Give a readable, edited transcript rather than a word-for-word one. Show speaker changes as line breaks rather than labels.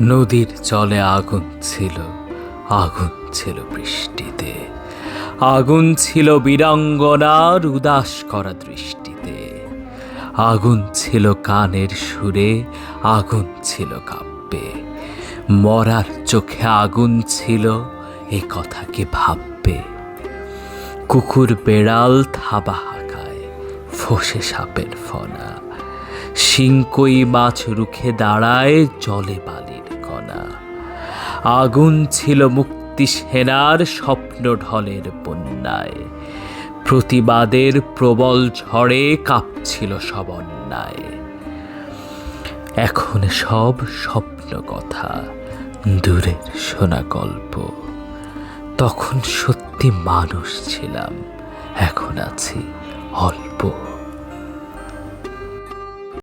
নদীর জলে আগুন ছিল, আগুন ছিল বৃষ্টিতে, আগুন ছিল বীরাঙ্গনার উদাস করা দৃষ্টিতে, আগুন ছিল কানের সুরে, আগুন ছিল কাব্যে, মরার চোখে আগুন ছিল, এ কথা কে ভাববে। কুকুর বেড়াল থাবা হাঁকায়, ফোসে সাপের ফনা, শিংকই মাছ রুখে দাঁড়ায় জলে বালির কণা। আগুন ছিল মুক্তি সেনার স্বপ্ন ঢলের বন্যায়, প্রতিবাদের প্রবল ঝড়ে কাঁপছিল সব অন্যায়। এখন সব স্বপ্ন কথা, দূরের শোনা গল্প। তখন সত্যি মানুষ ছিলাম, এখন আছি অল্প।